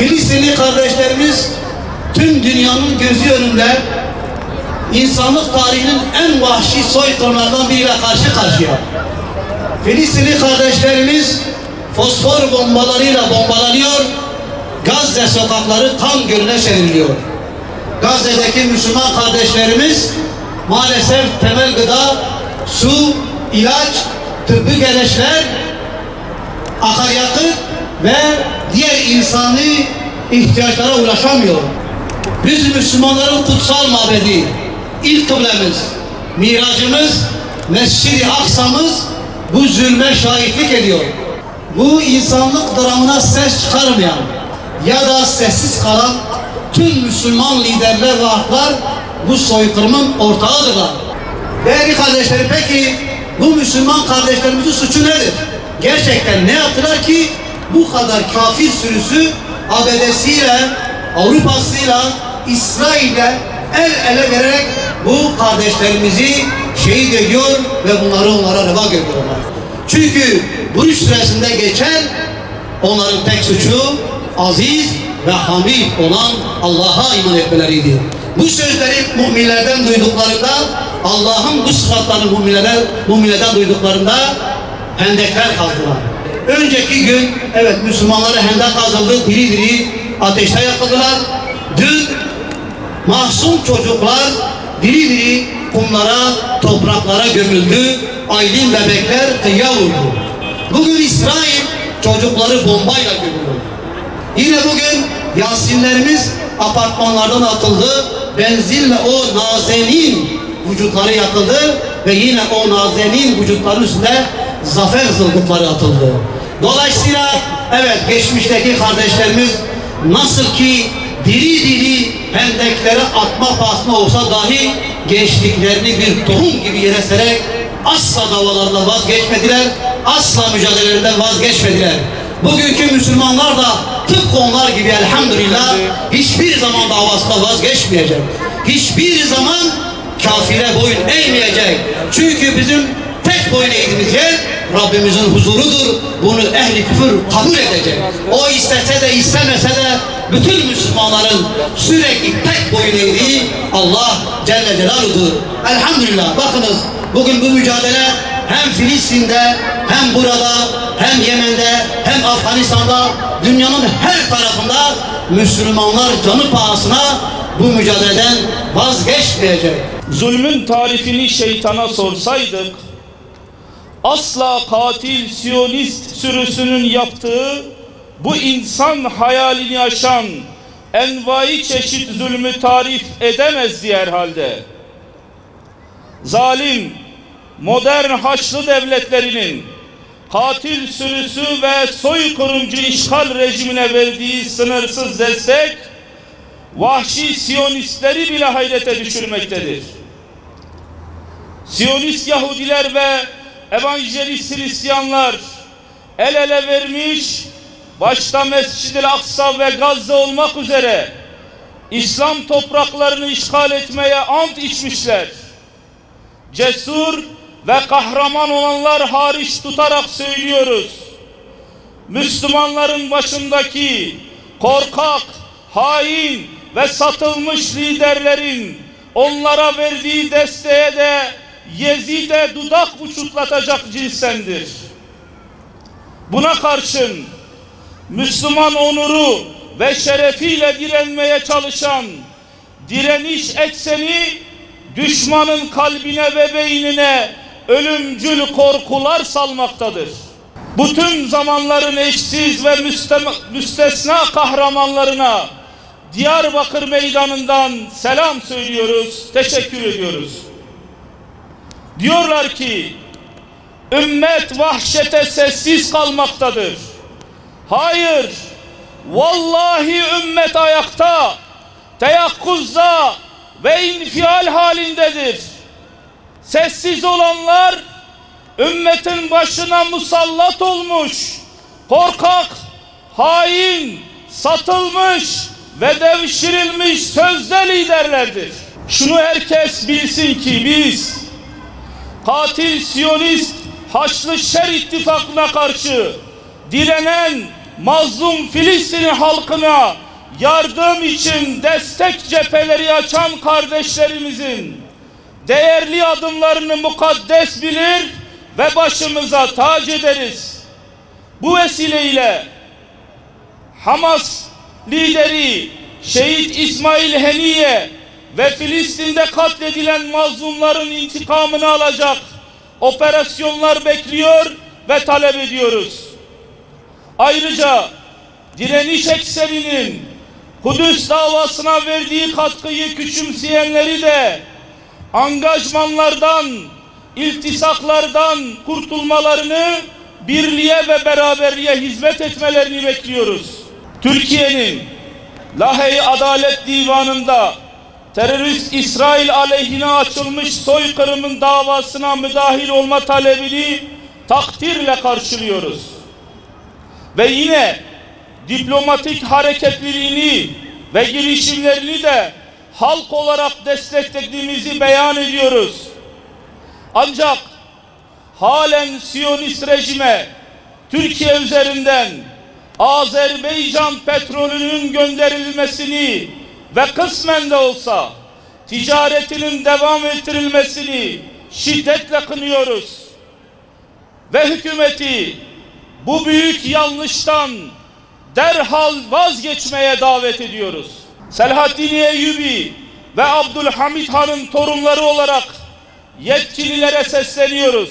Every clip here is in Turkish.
Filistinli kardeşlerimiz tüm dünyanın gözü önünde insanlık tarihinin en vahşi soykırımlardan biriyle karşı karşıya. Filistinli kardeşlerimiz fosfor bombalarıyla bombalanıyor, Gazze sokakları kan gölüne çevriliyor. Gazze'deki Müslüman kardeşlerimiz maalesef temel gıda, su, ilaç, tıbbi gereçler, akaryakıt ve diğer insani ihtiyaçlara ulaşamıyor. Biz Müslümanların kutsal mabedi, ilk kıblemiz, miracımız, Mescid-i Aksa'mız bu zulme şahitlik ediyor. Bu insanlık dramına ses çıkarmayan ya da sessiz kalan tüm Müslüman liderler ve aklar bu soykırımın ortağıdırlar. Değerli kardeşlerim, peki bu Müslüman kardeşlerimizin suçu nedir? Gerçekten ne yaptılar ki bu kadar kafir sürüsü ABD'siyle, Avrupa'sıyla, İsrail'le el ele vererek bu kardeşlerimizi şehit ediyor ve bunları onlara reva görüyorlar. Çünkü bu süresinde geçen onların tek suçu aziz ve hamid olan Allah'a iman etmeleriydi. Bu sözleri müminlerden duyduklarında, Allah'ın bu sıfatlarını müminlerden duyduklarında hendekler kazdılar. Önceki gün evet Müslümanlara hendek kazıldı, diri diri ateşte yakıldılar. Dün masum çocuklar diri diri kumlara, topraklara gömüldü. Aylin bebekler kıyıya vurdu. Bugün İsrail çocukları bombayla gömüyor. Yine bugün Yasinlerimiz apartmanlardan atıldı. Benzinle o nazenin vücutları yakıldı ve yine o nazenin vücutların üstünde zafer zılgıtları atıldı. Dolayısıyla evet geçmişteki kardeşlerimiz nasıl ki diri diri hendeklere atma pahasına olsa dahi gençliklerini bir tohum gibi yere sererek asla davalarından vazgeçmediler, asla mücadelelerinden vazgeçmediler. Bugünkü Müslümanlar da tıpkı onlar gibi elhamdülillah hiçbir zaman davasında vazgeçmeyecek. Hiçbir zaman kafire boyun eğmeyecek. Çünkü bizim tek boyun eğdiğimiz yer Rabbimizin huzurudur. Bunu ehli küfür kabul edecek. O istese de istemese de bütün Müslümanların sürekli tek boyun eğdiği Allah Celle Celaluhu'dur. Elhamdülillah bakınız bugün bu mücadele hem Filistin'de hem burada hem Yemen'de hem Afganistan'da dünyanın her tarafında Müslümanlar canı pahasına bu mücadeleden vazgeçmeyecek. Zulmün tarifini şeytana sorsaydık asla katil Siyonist sürüsünün yaptığı bu insan hayalini aşan envai çeşit zulmü tarif edemezdi herhalde. Zalim, modern Haçlı devletlerinin katil sürüsü ve soykırımcı işgal rejimine verdiği sınırsız destek, vahşi Siyonistleri bile hayrete düşürmektedir. Siyonist Yahudiler ve evangelist Hristiyanlar el ele vermiş, başta Mescid-i Aksa ve Gazze olmak üzere İslam topraklarını işgal etmeye ant içmişler. Cesur ve kahraman olanlar hariç tutarak söylüyoruz. Müslümanların başındaki korkak, hain ve satılmış liderlerin onlara verdiği desteğe de Yezid'e dudak uçuklatacak cinsendir. Buna karşın Müslüman onuru ve şerefiyle direnmeye çalışan direniş ekseni düşmanın kalbine ve beynine ölümcül korkular salmaktadır. Bütün zamanların eşsiz ve müstesna kahramanlarına Diyarbakır Meydanı'ndan selam söylüyoruz, teşekkür ediyoruz. Diyorlar ki, ümmet vahşete sessiz kalmaktadır. Hayır, vallahi ümmet ayakta, teyakkuzda ve infial halindedir. Sessiz olanlar, ümmetin başına musallat olmuş, korkak, hain, satılmış ve devşirilmiş sözde liderlerdir. Şunu herkes bilsin ki biz, katil Siyonist Haçlı Şer İttifakı'na karşı direnen mazlum Filistin halkına yardım için destek cepheleri açan kardeşlerimizin değerli adımlarını mukaddes bilir ve başımıza tac ederiz. Bu vesileyle Hamas lideri Şehit İsmail Haniye ve Filistin'de katledilen mazlumların intikamını alacak operasyonlar bekliyor ve talep ediyoruz. Ayrıca direniş ekserinin Kudüs davasına verdiği katkıyı küçümseyenleri de angajmanlardan, iltisaklardan kurtulmalarını, birliğe ve beraberliğe hizmet etmelerini bekliyoruz. Türkiye'nin Lahey Adalet Divanı'nda terörist İsrail aleyhine açılmış soykırımın davasına müdahil olma talebini takdirle karşılıyoruz. Ve yine diplomatik hareketliliğini ve girişimlerini de halk olarak desteklediğimizi beyan ediyoruz. Ancak halen Siyonist rejime Türkiye üzerinden Azerbaycan petrolünün gönderilmesini ve kısmen de olsa ticaretinin devam ettirilmesini şiddetle kınıyoruz. Ve hükümeti bu büyük yanlıştan derhal vazgeçmeye davet ediyoruz. Selahaddin Eyyubi ve Abdülhamid Han'ın torunları olarak yetkililere sesleniyoruz.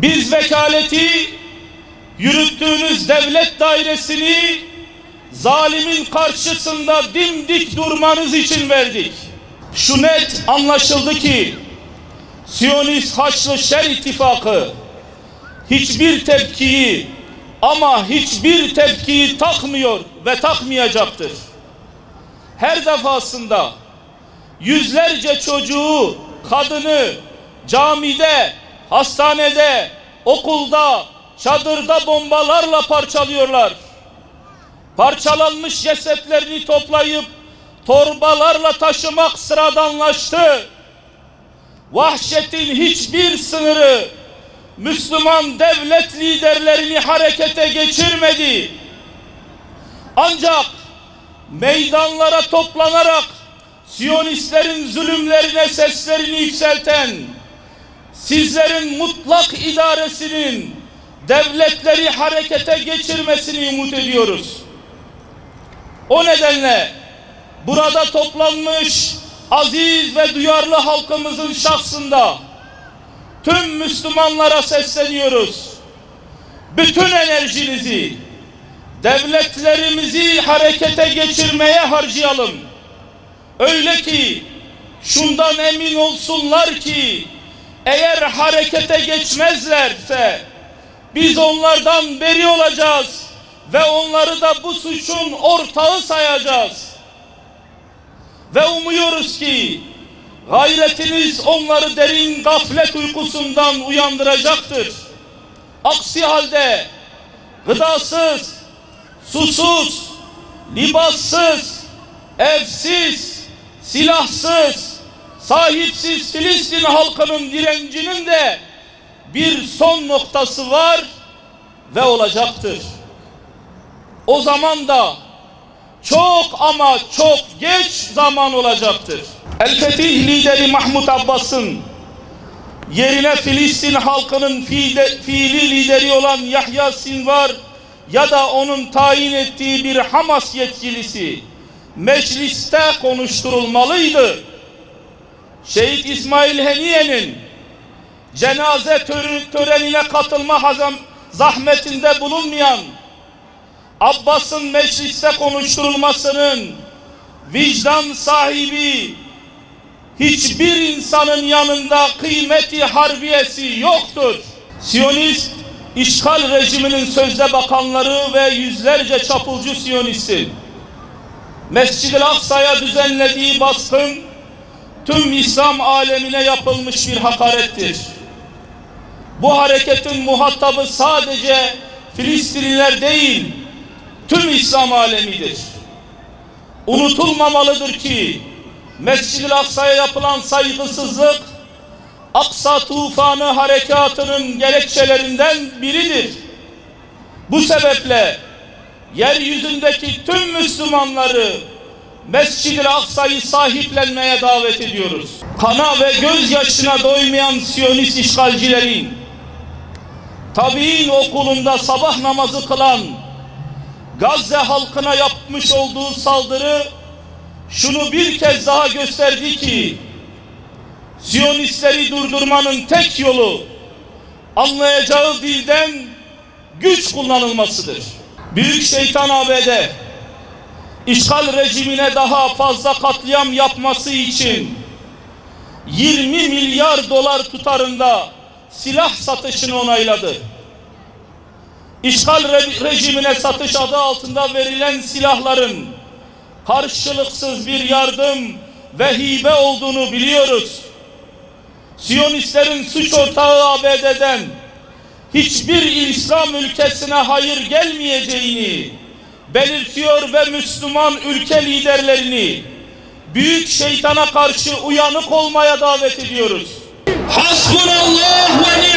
Biz vekaleti yürüttüğünüz devlet dairesini zalimin karşısında dimdik durmanız için verdik. Şu net anlaşıldı ki Siyonist Haçlı Şer İttifakı hiçbir tepkiyi takmıyor ve takmayacaktır. Her defasında yüzlerce çocuğu, kadını camide, hastanede, okulda, çadırda bombalarla parçalıyorlar. Parçalanmış cesetlerini toplayıp torbalarla taşımak sıradanlaştı. Vahşetin hiçbir sınırı Müslüman devlet liderlerini harekete geçirmedi. Ancak meydanlara toplanarak Siyonistlerin zulümlerine seslerini yükselten, sizlerin mutlak idaresinin devletleri harekete geçirmesini umut ediyoruz. O nedenle burada toplanmış aziz ve duyarlı halkımızın şahsında tüm Müslümanlara sesleniyoruz. Bütün enerjinizi devletlerimizi harekete geçirmeye harcayalım. Öyle ki şundan emin olsunlar ki eğer harekete geçmezlerse biz onlardan beri olacağız ve onları da bu suçun ortağı sayacağız. Ve umuyoruz ki gayretiniz onları derin gaflet uykusundan uyandıracaktır. Aksi halde gıdasız, susuz, libassız, evsiz, silahsız, sahipsiz Filistin halkının direncinin de bir son noktası var ve olacaktır. O zaman da çok ama çok geç zaman olacaktır. El-Fetih lideri Mahmud Abbas'ın yerine Filistin halkının fiili lideri olan Yahya Sinvar ya da onun tayin ettiği bir Hamas yetkilisi mecliste konuşturulmalıydı. Şehit İsmail Haniye'nin cenaze törenine katılma zahmetinde bulunmayan, Abbas'ın mecliste konuşturulmasının vicdan sahibi hiçbir insanın yanında kıymeti harbiyesi yoktur. Siyonist işgal rejiminin sözde bakanları ve yüzlerce çapulcu Siyonistin Mescid-i Aksa'ya düzenlediği baskın tüm İslam alemine yapılmış bir hakarettir. Bu hareketin muhatabı sadece Filistinliler değil, tüm İslam alemidir. Unutulmamalıdır ki Mescid-i Aksa'ya yapılan saygısızlık Aksa Tufanı harekatının gerekçelerinden biridir. Bu sebeple yeryüzündeki tüm Müslümanları Mescid-i Aksa'yı sahiplenmeye davet ediyoruz. Kana ve gözyaşına doymayan Siyonist işgalcilerin tabiin okulunda sabah namazı kılan Gazze halkına yapmış olduğu saldırı şunu bir kez daha gösterdi ki Siyonistleri durdurmanın tek yolu anlayacağı dilden güç kullanılmasıdır. Büyük şeytan ABD işgal rejimine daha fazla katliam yapması için 20 milyar dolar tutarında silah satışını onayladı. İşgal rejimine satış adı altında verilen silahların karşılıksız bir yardım ve hibe olduğunu biliyoruz. Siyonistlerin suç ortağı ABD'den hiçbir İslam ülkesine hayır gelmeyeceğini belirtiyor ve Müslüman ülke liderlerini büyük şeytana karşı uyanık olmaya davet ediyoruz. Hasbunallah ve